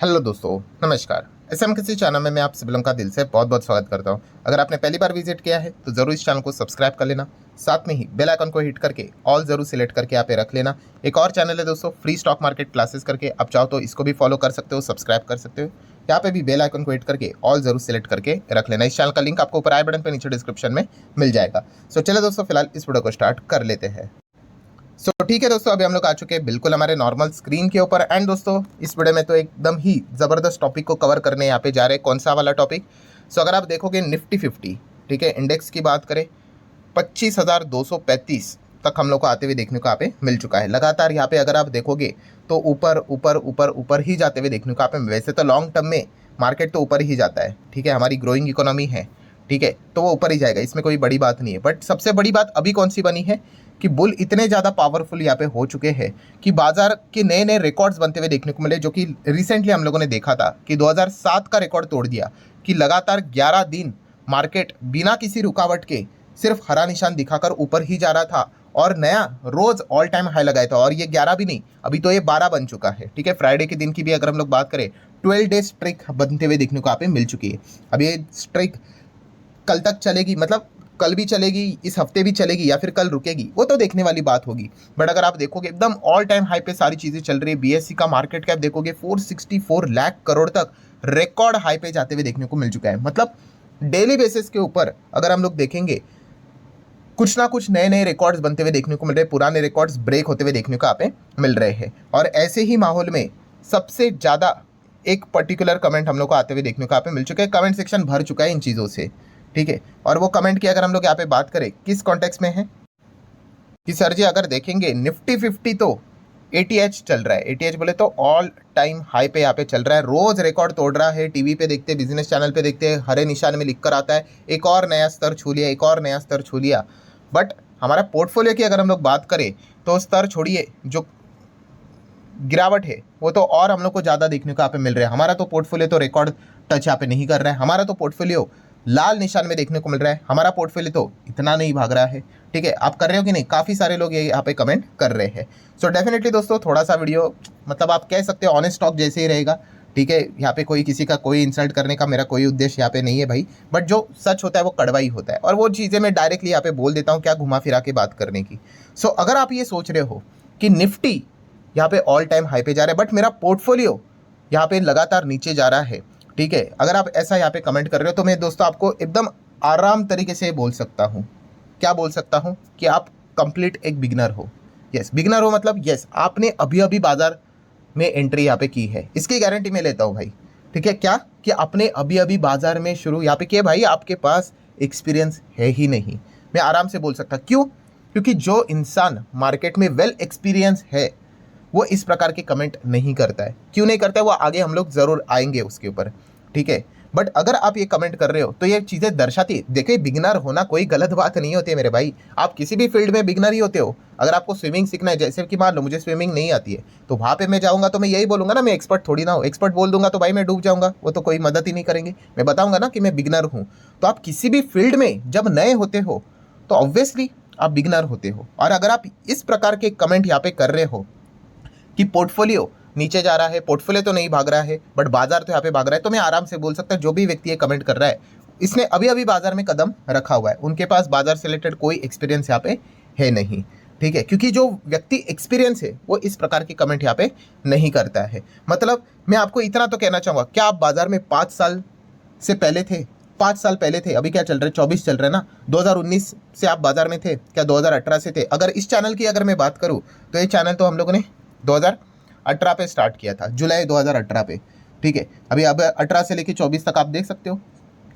Hello दोस्तों, नमस्कार। SM channel में मैं आप सभी लोगों का दिल से बहुत बहुत स्वागत करता हूं। अगर आपने पहली बार विजिट किया है तो ज़रूर इस चैनल को सब्सक्राइब कर लेना, साथ में ही बेल आइकन को हिट करके ऑल ज़रूर सिलेक्ट करके यहाँ पे रख लेना। एक और चैनल है दोस्तों, फ्री स्टॉक मार्केट क्लासेस करके, आप चाहो तो इसको भी फॉलो कर सकते हो, सब्सक्राइब कर सकते हो। यहाँ पे भी बेल आइकन को हिट करके ऑल ज़रूर सिलेक्ट करके रख लेना। इस चैनल का लिंक आपको ऊपर आई बटन पर नीचे डिस्क्रिप्शन में मिल जाएगा। सो चलो दोस्तों, फिलहाल इस वीडियो को स्टार्ट कर लेते हैं। ठीक है दोस्तों, अभी हम लोग आ चुके हैं बिल्कुल हमारे नॉर्मल स्क्रीन के ऊपर। एंड दोस्तों, इस वीडियो में तो एकदम ही ज़बरदस्त टॉपिक को कवर करने यहाँ पे जा रहे हैं। कौन सा वाला टॉपिक? अगर आप देखोगे निफ्टी 50, ठीक है, इंडेक्स की बात करें, 25,235 तक हम लोग को आते हुए देखने को यहाँ पे मिल चुका है। लगातार यहाँ पे अगर आप देखोगे तो ऊपर ऊपर ऊपर ऊपर ही जाते हुए देखने को यहाँ पे, वैसे तो लॉन्ग टर्म में मार्केट तो ऊपर ही जाता है, ठीक है, हमारी ग्रोइंग इकोनॉमी है, ठीक है, तो वो ऊपर ही जाएगा, इसमें कोई बड़ी बात नहीं है। बट सबसे बड़ी बात अभी कौन सी बनी है कि बुल इतने ज़्यादा पावरफुल यहाँ पे हो चुके हैं कि बाजार के नए नए रिकॉर्ड्स बनते हुए देखने को मिले, जो कि रिसेंटली हम लोगों ने देखा था कि 2007 का रिकॉर्ड तोड़ दिया कि लगातार 11 दिन मार्केट बिना किसी रुकावट के सिर्फ हरा निशान दिखाकर ऊपर ही जा रहा था और नया रोज ऑल टाइम हाई लगाया था। और ये 11 भी नहीं, अभी तो ये 12 बन चुका है, ठीक है। फ्राइडे के दिन की भी अगर हम लोग बात करें, 12 डे स्ट्रिक बनते हुए देखने को यहाँ पे मिल चुकी है। अब ये स्ट्रिक कल तक चलेगी, मतलब कल भी चलेगी, इस हफ्ते भी चलेगी, या फिर कल रुकेगी, वो तो देखने वाली बात होगी। बट अगर आप देखोगे एकदम ऑल टाइम हाई पे सारी चीज़ें चल रही है। बीएससी का मार्केट कैप देखोगे 464 लाख करोड़ तक रिकॉर्ड हाई पे जाते हुए देखने को मिल चुका है। मतलब डेली बेसिस के ऊपर अगर हम लोग देखेंगे, कुछ ना कुछ नए नए रिकॉर्ड्स बनते हुए देखने को मिल रहे हैं, पुराने रिकॉर्ड्स ब्रेक होते हुए देखने को यहाँ पे मिल रहे हैं। और ऐसे ही माहौल में सबसे ज़्यादा एक पर्टिकुलर कमेंट हम लोग को आते हुए देखने को यहाँ पे मिल चुका है। कमेंट सेक्शन भर चुका है इन चीज़ों से, ठीक है। और वो कमेंट की अगर हम लोग यहाँ पे बात करें किस कॉन्टेक्स्ट में है कि सर जी अगर देखेंगे निफ्टी 50 तो एटीएच चल रहा है। एटीएच बोले तो ऑल टाइम हाई पे यहाँ पे चल रहा है, रोज रिकॉर्ड तोड़ रहा है। टीवी पे देखते, बिजनेस चैनल पे देखते, हरे निशान में लिख कर आता है एक और नया स्तर छू लिया, एक और नया स्तर छू लिया। बट हमारा पोर्टफोलियो की अगर हम लोग बात करें तो स्तर छोड़िए, जो गिरावट है वो तो और हम लोग को ज़्यादा देखने को यहाँ पे मिल रहा है। हमारा तो पोर्टफोलियो तो रिकॉर्ड टच यहाँ पे नहीं कर रहा है, हमारा तो पोर्टफोलियो लाल निशान में देखने को मिल रहा है, हमारा पोर्टफोलियो तो इतना नहीं भाग रहा है, ठीक है। आप कर रहे हो कि नहीं? काफ़ी सारे लोग ये यहाँ पे कमेंट कर रहे हैं। सो डेफिनेटली दोस्तों, थोड़ा सा वीडियो मतलब आप कह सकते हो ऑनेस्ट टॉक जैसे ही रहेगा, ठीक है। यहाँ पे कोई किसी का कोई इंसल्ट करने का मेरा कोई उद्देश्य यहाँ पे नहीं है भाई। बट जो सच होता है वो कड़वा ही होता है, और वो चीज़ें मैं डायरेक्टली यहाँ पे बोल देता हूँ, क्या घुमा फिरा के बात करने की। सो अगर आप ये सोच रहे हो कि निफ्टी यहाँ पे ऑल टाइम हाई पे जा रहा है बट मेरा पोर्टफोलियो यहाँ पे लगातार नीचे जा रहा है, ठीक है, अगर आप ऐसा यहाँ पे कमेंट कर रहे हो तो मैं दोस्तों आपको एकदम आराम तरीके से बोल सकता हूँ। क्या बोल सकता हूँ? कि आप कंप्लीट एक बिगनर हो। यस, बिगनर हो मतलब यस, आपने अभी अभी बाजार में एंट्री यहाँ पे की है, इसकी गारंटी मैं लेता हूँ भाई, ठीक है। क्या कि आपने अभी अभी बाजार में शुरू यहाँ पे किया भाई, आपके पास एक्सपीरियंस है ही नहीं। मैं आराम से बोल सकता, क्यों? क्योंकि जो इंसान मार्केट में वेल एक्सपीरियंस है वो इस प्रकार के कमेंट नहीं करता है। क्यों नहीं करता है वो आगे हम लोग ज़रूर आएंगे उसके ऊपर, ठीक है। बट अगर आप ये कमेंट कर रहे हो तो ये चीज़ें दर्शाती, देखिए बिगनर होना कोई गलत बात नहीं होती है मेरे भाई। आप किसी भी फील्ड में बिगनर ही होते हो। अगर आपको स्विमिंग सीखना है, जैसे कि मान लो मुझे स्विमिंग नहीं आती है, तो वहाँ पे मैं जाऊँगा तो मैं यही बोलूँगा ना, मैं एक्सपर्ट थोड़ी ना हूँ। एक्सपर्ट बोल दूंगा तो भाई मैं डूब जाऊँगा, वो तो कोई मदद ही नहीं करेंगे। मैं बताऊँगा ना कि मैं बिगनर हूँ। तो आप किसी भी फील्ड में जब नए होते हो तो ऑब्वियसली आप बिगनर होते हो। और अगर आप इस प्रकार के कमेंट यहाँ पे कर रहे हो कि पोर्टफोलियो नीचे जा रहा है, पोर्टफोलियो तो नहीं भाग रहा है बट बाजार तो यहाँ पे भाग रहा है, तो मैं आराम से बोल सकता, जो भी व्यक्ति ये कमेंट कर रहा है इसने अभी अभी बाजार में कदम रखा हुआ है, उनके पास बाजार से रिलेटेड कोई एक्सपीरियंस यहाँ पे है नहीं, ठीक है। क्योंकि जो व्यक्ति एक्सपीरियंस है वो इस प्रकार के कमेंट यहाँ पे नहीं करता है। मतलब मैं आपको इतना तो कहना चाहूँगा, क्या आप बाजार में 5 साल से पहले थे? 5 साल पहले थे? अभी क्या चल रहा है? 24 चल रहा है ना। 2019 से आप बाजार में थे क्या? 2018 से थे? अगर इस चैनल की अगर मैं बात करूँ तो ये चैनल तो हम लोगों ने 2018 पे स्टार्ट किया था, जुलाई 2018 पे, ठीक है। अभी अब 18 से लेकर 24 तक आप देख सकते हो,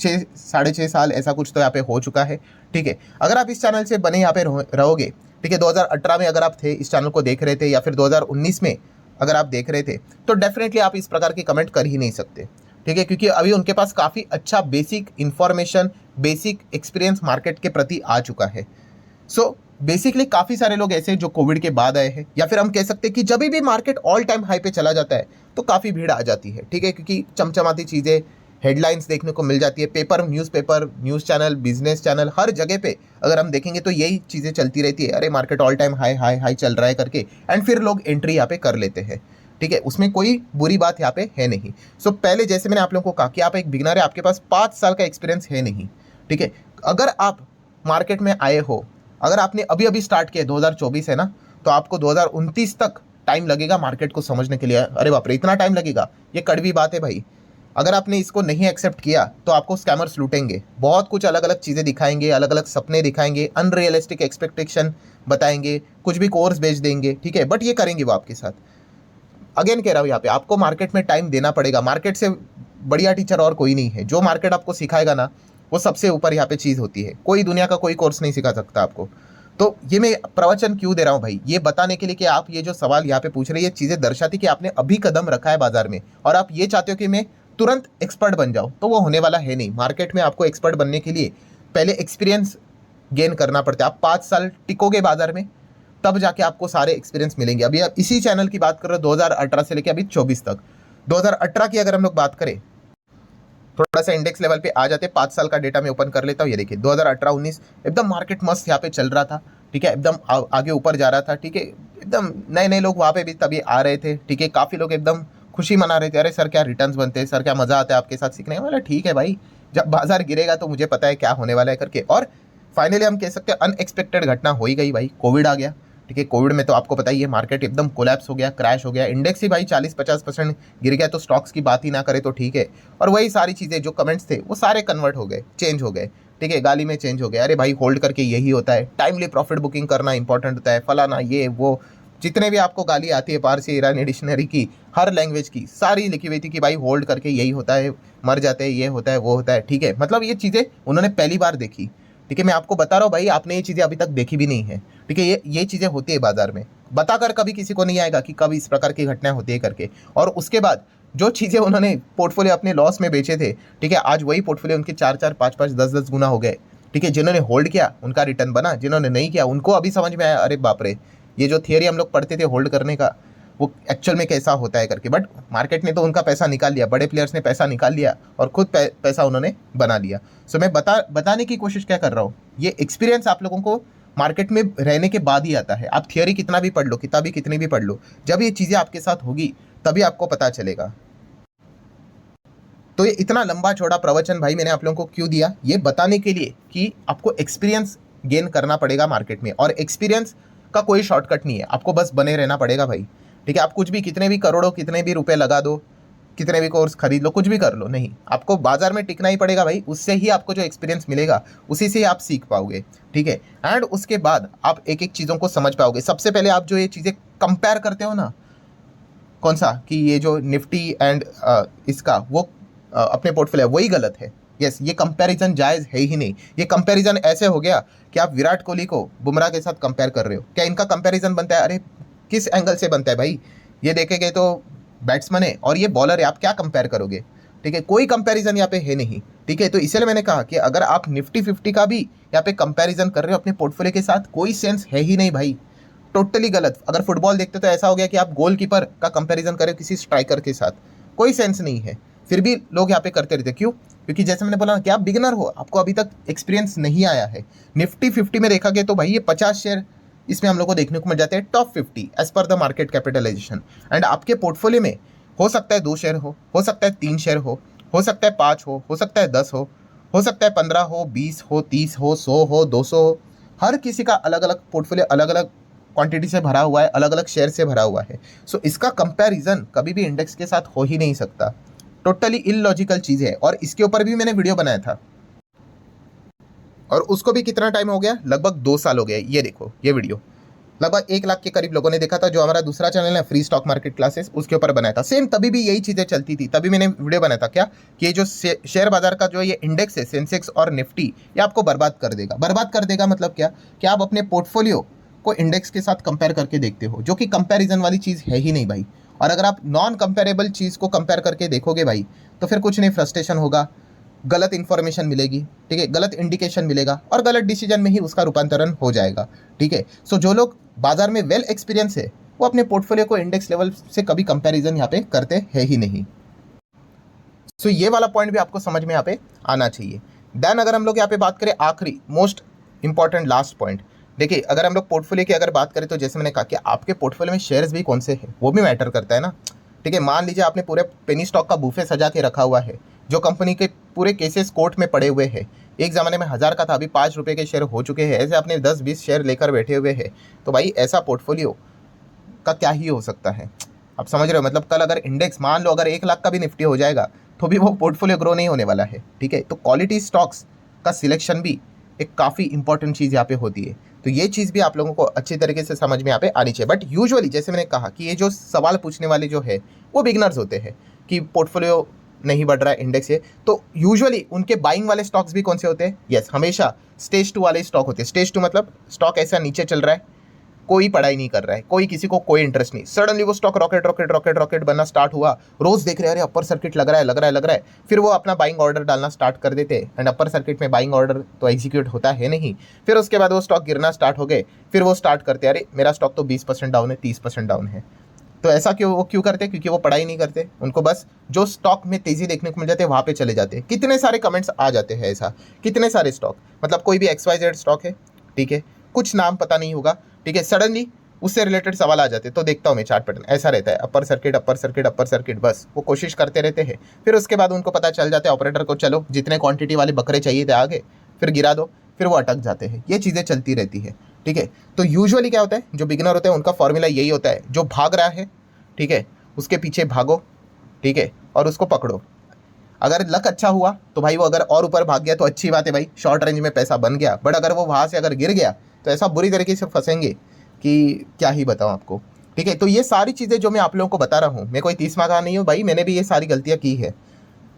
6-6.5 साल ऐसा कुछ तो यहाँ पे हो चुका है, ठीक है। अगर आप इस चैनल से बने यहाँ पे रहोगे, ठीक है, 2018 में अगर आप थे, इस चैनल को देख रहे थे, या फिर 2019 में अगर आप देख रहे थे, तो डेफिनेटली आप इस प्रकार के कमेंट कर ही नहीं सकते, ठीक है। क्योंकि अभी उनके पास काफ़ी अच्छा basic information, basic experience market के प्रति आ चुका है। सो बेसिकली काफ़ी सारे लोग ऐसे जो कोविड के बाद आए हैं, या फिर हम कह सकते हैं कि जब भी मार्केट ऑल टाइम हाई पे चला जाता है तो काफ़ी भीड़ आ जाती है, ठीक है। क्योंकि चमचमाती चीज़ें, हेडलाइंस देखने को मिल जाती है, paper, news channel, business channel, हर जगह पे अगर हम देखेंगे तो यही चीज़ें चलती रहती है, अरे market all time high high high चल रहा है करके, एंड फिर लोग एंट्री यहाँ पे कर लेते हैं, ठीक है, उसमें कोई बुरी बात यहाँ पे है नहीं। सो पहले जैसे मैंने आप लोगों को कहा कि आप एक बिगिनर है, आपके पास 5 साल का एक्सपीरियंस है नहीं, ठीक है। अगर आप मार्केट में आए हो, अगर आपने अभी अभी स्टार्ट किया, 2024 है ना, तो आपको 2029 तक टाइम लगेगा मार्केट को समझने के लिए। अरे बाप रे, इतना टाइम लगेगा, ये कड़वी बात है भाई। अगर आपने इसको नहीं एक्सेप्ट किया तो आपको स्कैमर्स लूटेंगे, बहुत कुछ अलग अलग चीज़ें दिखाएंगे, अलग अलग सपने दिखाएंगे, अनरियलिस्टिक एक्सपेक्टेशन बताएंगे, कुछ भी कोर्स बेच देंगे, ठीक है, बट ये करेंगे वो आपके साथ। अगेन कह रहा हूँ, यहाँ पे आपको मार्केट में टाइम देना पड़ेगा। मार्केट से बढ़िया टीचर और कोई नहीं है। जो मार्केट आपको सिखाएगा ना, वो सबसे ऊपर यहाँ पे चीज़ होती है। कोई दुनिया का कोई कोर्स नहीं सिखा सकता आपको। तो ये मैं प्रवचन क्यों दे रहा हूँ भाई, ये बताने के लिए कि आप ये जो सवाल यहाँ पे पूछ रहे हैं, ये चीज़ें दर्शाती कि आपने अभी कदम रखा है बाजार में और आप ये चाहते हो कि मैं तुरंत एक्सपर्ट बन जाऊँ, तो वो होने वाला है नहीं। मार्केट में आपको एक्सपर्ट बनने के लिए पहले एक्सपीरियंस गेन करना पड़ता है। आप 5 साल टिकोगे बाजार में, तब जाके आपको सारे एक्सपीरियंस मिलेंगे। अभी आप इसी चैनल की बात कर रहे हो 2018 से लेकर अभी 24 तक। 2018 की अगर हम लोग बात करें, थोड़ा सा इंडेक्स लेवल पे आ जाते, 5 साल का डेटा मैं ओपन कर लेता हूँ। ये देखिए 2018-19 एकदम मार्केट मस्त यहाँ पे चल रहा था, ठीक है, एकदम आगे ऊपर जा रहा था, ठीक है, एकदम नए नए लोग वहाँ पे भी तभी आ रहे थे, ठीक है, काफ़ी लोग एकदम खुशी मना रहे थे, अरे सर क्या रिटर्न्स बनते हैं, सर क्या मज़ा आता है आपके साथ सीखने वाला। ठीक है भाई, जब बाजार गिरेगा तो मुझे पता है क्या होने वाला है करके। और फाइनली हम कह सकते हैं अनएक्सपेक्टेड घटना हो ही गई भाई, कोविड आ गया, ठीक है। कोविड में तो आपको पता ही है, मार्केट एकदम कोलैप्स हो गया, क्रैश हो गया, इंडेक्स ही भाई 40-50% गिर गया, तो स्टॉक्स की बात ही ना करें तो ठीक है। और वही सारी चीज़ें जो कमेंट्स थे वो सारे कन्वर्ट हो गए, चेंज हो गए, ठीक है, गाली में चेंज हो गया। अरे भाई होल्ड करके यही होता है, टाइमली प्रॉफिट बुकिंग करना इंपॉर्टेंट होता है, फलाना ये वो, जितने भी आपको गाली आती है पारसी ईरानी डिक्शनरी की, हर लैंग्वेज की सारी लिखी हुई थी कि भाई होल्ड करके यही होता है, मर जाते हैं, ये होता है वो होता है, ठीक है। मतलब ये चीज़ें उन्होंने पहली बार देखी, ठीक है। मैं आपको बता रहा हूँ भाई, आपने ये चीज़ें अभी तक देखी भी नहीं है, ठीक है। ये चीज़ें होती है बाजार में, बताकर कभी किसी को नहीं आएगा कि कब इस प्रकार की घटनाएं होती है करके। और उसके बाद जो चीज़ें उन्होंने पोर्टफोलियो अपने लॉस में बेचे थे, ठीक है, आज वही पोर्टफोलियो उनके 4-4, 5-5, 10-10 गुना हो गए, ठीक है। जिन्होंने होल्ड किया उनका रिटर्न बना, जिन्होंने नहीं किया उनको अभी समझ में आया, अरे बाप रे, ये जो थियरी हम लोग पढ़ते थे होल्ड करने का, वो एक्चुअल में कैसा होता है करके। बट मार्केट ने तो उनका पैसा निकाल लिया, बड़े प्लेयर्स ने पैसा निकाल लिया और खुद पैसा उन्होंने बना लिया। सो मैं बताने की कोशिश क्या कर रहा हूँ, ये एक्सपीरियंस आप लोगों को मार्केट में रहने के बाद ही आता है। आप थियोरी कितना भी पढ़ लो, किताबें कितनी भी पढ़ लो, जब ये चीज़ें आपके साथ होगी तभी आपको पता चलेगा। तो ये इतना लंबा चौड़ा प्रवचन भाई मैंने आप लोगों को क्यों दिया, ये बताने के लिए कि आपको एक्सपीरियंस गेन करना पड़ेगा मार्केट में। और एक्सपीरियंस का कोई शॉर्टकट नहीं है, आपको बस बने रहना पड़ेगा भाई, ठीक है। आप कुछ भी, कितने भी करोड़ों, कितने भी रुपए लगा दो, कितने भी कोर्स खरीद लो, कुछ भी कर लो, नहीं, आपको बाजार में टिकना ही पड़ेगा भाई। उससे ही आपको जो एक्सपीरियंस मिलेगा उसी से ही आप सीख पाओगे, ठीक है। एंड उसके बाद आप एक एक चीज़ों को समझ पाओगे। सबसे पहले आप जो ये चीज़ें कंपेयर करते हो ना, कौन सा, कि ये जो निफ्टी एंड इसका वो अपने पोर्टफोलियो, वही गलत है। यस, ये कंपैरिजन जायज़ है ही नहीं। ये कंपैरिजन ऐसे हो गया कि आप विराट कोहली को बुमराह के साथ कंपेयर कर रहे हो। क्या इनका कंपैरिजन बनता है? अरे किस एंगल से बनता है भाई? ये देखेंगे तो बैट्समैन है और ये बॉलर है, आप क्या कंपेयर करोगे? ठीक है, कोई कंपैरिजन यहाँ पे है नहीं, ठीक है। तो इसलिए मैंने कहा कि अगर आप निफ्टी 50 का भी यहाँ पे कंपैरिजन कर रहे हो अपने पोर्टफोलियो के साथ, कोई सेंस है ही नहीं भाई, टोटली गलत। अगर फुटबॉल देखते तो ऐसा हो गया कि आप गोलकीपर का कंपैरिजन करें किसी स्ट्राइकर के साथ, कोई सेंस नहीं है। फिर भी लोग यहाँ पे करते रहते, क्यों? क्योंकि जैसे मैंने बोला कि आप बिगिनर हो, आपको अभी तक एक्सपीरियंस नहीं आया है। निफ्टी 50 में देखा गया तो भाई ये 50 शेयर इसमें हम लोग को देखने को मिल जाते हैं, top 50 as per the market capitalisation. And आपके पोर्टफोलियो में हो सकता है 2 शेयर हो सकता है 3 शेयर हो सकता है 5 हो सकता है 10 हो सकता है 15 हो, 20 हो, 30 हो, 100 हो, 200 हो। हर किसी का अलग अलग पोर्टफोलियो अलग अलग क्वांटिटी से भरा हुआ है, अलग अलग शेयर से भरा हुआ है। सो इसका कंपैरिजन कभी भी इंडेक्स के साथ हो ही नहीं सकता, टोटली इलॉजिकल चीज़ है। और इसके ऊपर भी मैंने वीडियो बनाया था और उसको भी कितना टाइम हो गया, लगभग 2 साल हो गए। ये देखो, ये वीडियो लगभग 1 लाख के करीब लोगों ने देखा था। जो हमारा दूसरा चैनल है फ्री स्टॉक मार्केट क्लासेस, उसके ऊपर बनाया था। सेम तभी भी यही चीज़ें चलती थी, तभी मैंने वीडियो बनाया था क्या कि ये जो शेयर बाजार का जो ये इंडेक्स है, सेंसेक्स और निफ्टी, ये आपको बर्बाद कर देगा। बर्बाद कर देगा मतलब क्या कि आप अपने पोर्टफोलियो को इंडेक्स के साथ कंपेयर करके देखते हो, जो कि कंपैरिजन वाली चीज़ है ही नहीं भाई। और अगर आप नॉन कंपेरेबल चीज़ को कंपेयर करके देखोगे भाई, तो फिर कुछ नहीं, फ्रस्ट्रेशन होगा, गलत इन्फॉर्मेशन मिलेगी, ठीक है, गलत इंडिकेशन मिलेगा और गलत डिसीजन में ही उसका रूपांतरण हो जाएगा, ठीक है। सो जो लोग बाजार में वेल एक्सपीरियंस है, वो अपने पोर्टफोलियो को इंडेक्स लेवल से कभी कंपैरिजन यहाँ पे करते हैं ही नहीं। सो ये वाला पॉइंट भी आपको समझ में यहाँ पे आना चाहिए। देन अगर हम लोग यहाँ पे बात करें आखिरी मोस्ट इंपॉर्टेंट लास्ट पॉइंट, देखिए अगर हम लोग पोर्टफोलियो की अगर बात करें तो जैसे मैंने कहा कि आपके पोर्टफोलियो में शेयर्स भी कौन से हैं वो भी मैटर करता है ना। ठीक है, मान लीजिए आपने पूरे पेनी स्टॉक का बूफे सजा के रखा हुआ है, जो कंपनी के पूरे केसेस कोर्ट में पड़े हुए हैं, एक ज़माने में 1000 का था, अभी 5 रुपये के शेयर हो चुके हैं, ऐसे आपने 10-20 शेयर लेकर बैठे हुए हैं, तो भाई ऐसा पोर्टफोलियो का क्या ही हो सकता है। आप समझ रहे हो, मतलब कल अगर इंडेक्स मान लो अगर 1 लाख का भी निफ्टी हो जाएगा तो भी वो पोर्टफोलियो ग्रो नहीं होने वाला है। ठीक है, तो क्वालिटी स्टॉक्स का सिलेक्शन भी एक काफ़ी इंपॉर्टेंट चीज़ यहाँ पे होती है। तो ये चीज़ भी आप लोगों को अच्छी तरीके से समझ में यहाँ पे आनी चाहिए। बट यूजुअली जैसे मैंने कहा कि ये जो सवाल पूछने वाले जो है वो बिगनर्स होते हैं कि पोर्टफोलियो नहीं बढ़ रहा है इंडेक्स से, तो यूजुअली उनके बाइंग वाले स्टॉक्स भी कौन से होते हैं? यस, हमेशा स्टेज 2 वाले स्टॉक होते हैं। स्टेज 2 मतलब स्टॉक ऐसा नीचे चल रहा है, कोई पढ़ाई नहीं कर रहा है, कोई किसी को कोई इंटरेस्ट नहीं, सडनली वो stock rocket rocket rocket rocket बनना स्टार्ट हुआ, रोज देख रहे हैं अरे अपर सर्किट लग रहा है लग रहा है लग रहा है, फिर वो अपना बाइंग ऑर्डर डालना स्टार्ट कर देते हैं। एंड अपर सर्किट में बाइंग ऑर्डर तो एग्जीक्यूट होता है नहीं, फिर उसके बाद वो स्टॉक गिरना स्टार्ट हो गए, फिर वो स्टार्ट करते हैं अरे मेरा स्टॉक तो 20% डाउन है, 30% डाउन है। तो ऐसा क्यों करते? क्योंकि वो पढ़ाई नहीं करते, उनको बस जो स्टॉक में तेजी देखने को मिल जाते हैं वहाँ पे चले जाते हैं। कितने सारे कमेंट्स आ जाते हैं ऐसा, कितने सारे स्टॉक, मतलब कोई भी XYZ स्टॉक है, ठीक है, कुछ नाम पता नहीं होगा, ठीक है, सडनली उससे रिलेटेड सवाल आ जाते, तो देखता हूँ मैं चार्ट पैटर्न, ऐसा रहता है upper circuit upper circuit upper circuit, बस वो कोशिश करते रहते हैं। फिर उसके बाद उनको पता चल जाता है ऑपरेटर को, चलो जितने क्वांटिटी वाले बकरे चाहिए थे आगे, फिर गिरा दो, फिर वो अटक जाते हैं। ये चीज़ें चलती रहती है। ठीक है, तो यूजुअली क्या होता है, जो बिगिनर होते हैं उनका फॉर्मूला यही होता है, जो भाग रहा है, ठीक है, उसके पीछे भागो, ठीक है, और उसको पकड़ो। अगर लक अच्छा हुआ तो भाई वो अगर और ऊपर भाग गया तो अच्छी बात है भाई, शॉर्ट रेंज में पैसा बन गया। बट अगर वो वहाँ से अगर गिर गया तो ऐसा बुरी तरीके से फंसेंगे कि क्या ही बताऊँ आपको। ठीक है, तो ये सारी चीज़ें जो मैं आप लोगों को बता रहा हूँ, मैं कोई 30 का नहीं हूँ भाई, मैंने भी ये सारी गलतियाँ की है,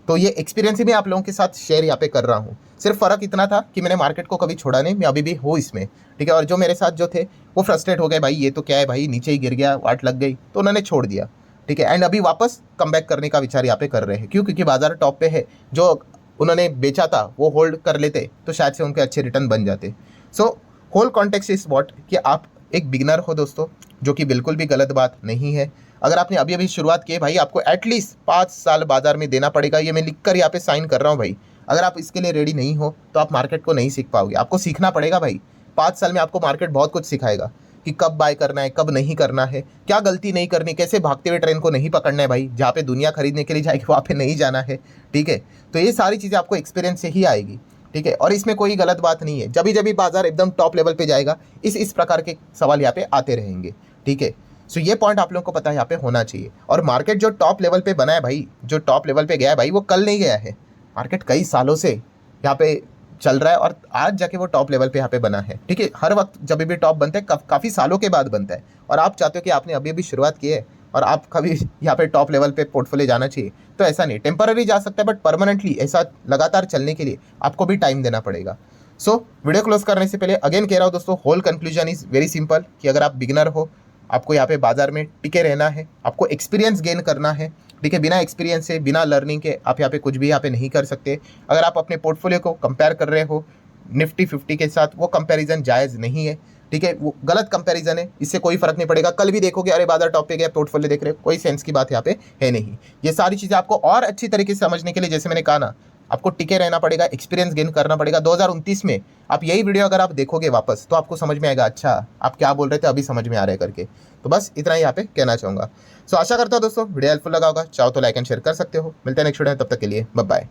तो ये एक्सपीरियंस ही मैं आप लोगों के साथ शेयर यहाँ पे कर रहा हूँ। सिर्फ फ़र्क इतना था कि मैंने मार्केट को कभी छोड़ा नहीं, मैं अभी भी हूँ इसमें। ठीक है, और जो मेरे साथ जो थे वो फ्रस्ट्रेट हो गए, भाई ये तो क्या है भाई, नीचे ही गिर गया, वाट लग गई, तो उन्होंने छोड़ दिया। ठीक है, एंड अभी वापस कम बैक करने का विचार यहाँ पे कर रहे हैं। क्यों? क्योंकि बाजार टॉप पे है, जो उन्होंने बेचा था वो होल्ड कर लेते तो शायद से उनके अच्छे रिटर्न बन जाते। So whole context is what कि आप एक बिगनर हो दोस्तों, जो कि बिल्कुल भी गलत बात नहीं है। अगर आपने अभी अभी शुरुआत की है भाई, आपको एटलीस्ट 5 साल बाजार में देना पड़ेगा, ये मैं लिख कर यहाँ पे साइन कर रहा हूँ भाई। अगर आप इसके लिए रेडी नहीं हो तो आप मार्केट को नहीं सीख पाओगे, आपको सीखना पड़ेगा भाई। 5 साल में आपको मार्केट बहुत कुछ सिखाएगा कि कब बाय करना है, कब नहीं करना है, क्या गलती नहीं करनी, कैसे भागते हुए ट्रेन को नहीं पकड़ना है भाई, जहाँ पे दुनिया खरीदने के लिए जाएगी वहाँ पे नहीं जाना है। ठीक है, तो ये सारी चीज़ें आपको एक्सपीरियंस से ही आएगी। ठीक है, और इसमें कोई गलत बात नहीं है। जब बाजार एकदम टॉप लेवल पे जाएगा, इस प्रकार के सवाल यहाँ पे आते रहेंगे। ठीक है, सो ये पॉइंट आप लोगों को पता है यहाँ पे होना चाहिए। और मार्केट जो टॉप लेवल पे बना है भाई, जो टॉप लेवल पे गया है भाई, वो कल नहीं गया है। मार्केट कई सालों से यहाँ पे चल रहा है और आज जाके वो टॉप लेवल पे यहाँ पे बना है। ठीक है, हर वक्त जब भी टॉप बनता है काफ़ी सालों के बाद बनता है, और आप चाहते हो कि आपने अभी अभी शुरुआत की है और आप कभी यहाँ पे टॉप लेवल पे पोर्टफोलियो जाना चाहिए, तो ऐसा नहीं, टेम्पररी जा सकता है, बट परमानेंटली ऐसा लगातार चलने के लिए आपको भी टाइम देना पड़ेगा। सो वीडियो क्लोज करने से पहले अगेन कह रहा हूँ दोस्तों, whole conclusion is very simple कि अगर आप बिगिनर हो, आपको यहाँ पे बाजार में टिके रहना है, आपको एक्सपीरियंस गेन करना है। ठीक है, बिना एक्सपीरियंस से, बिना लर्निंग के आप यहाँ पे कुछ भी यहाँ पे नहीं कर सकते। अगर आप अपने पोर्टफोलियो को कंपेयर कर रहे हो निफ्टी 50 के साथ, वो कंपैरिजन जायज़ नहीं है। ठीक है, वो गलत कंपैरिजन है, इससे कोई फर्क नहीं पड़ेगा। कल भी देखोगे अरे बाजार टॉप पे गया, पोर्टफोलियो देख रहे हो, कोई सेंस की बात यहाँ पे है नहीं। ये सारी चीज़ें आपको और अच्छी तरीके से समझने के लिए, जैसे मैंने कहा ना, आपको टिके रहना पड़ेगा, एक्सपीरियंस गेन करना पड़ेगा। 2029 में आप यही वीडियो अगर आप देखोगे वापस, तो आपको समझ में आएगा, अच्छा आप क्या बोल रहे थे, अभी समझ में आ रहा है करके। तो बस इतना ही यहाँ पे कहना चाहूँगा। सो आशा करता हूँ दोस्तों वीडियो हेल्पफुल लगा होगा। चाहो तो लाइक एंड शेयर कर सकते हो। मिलते हैं नेक्स्ट वीडियो में, तब तक के लिए बाय बाय।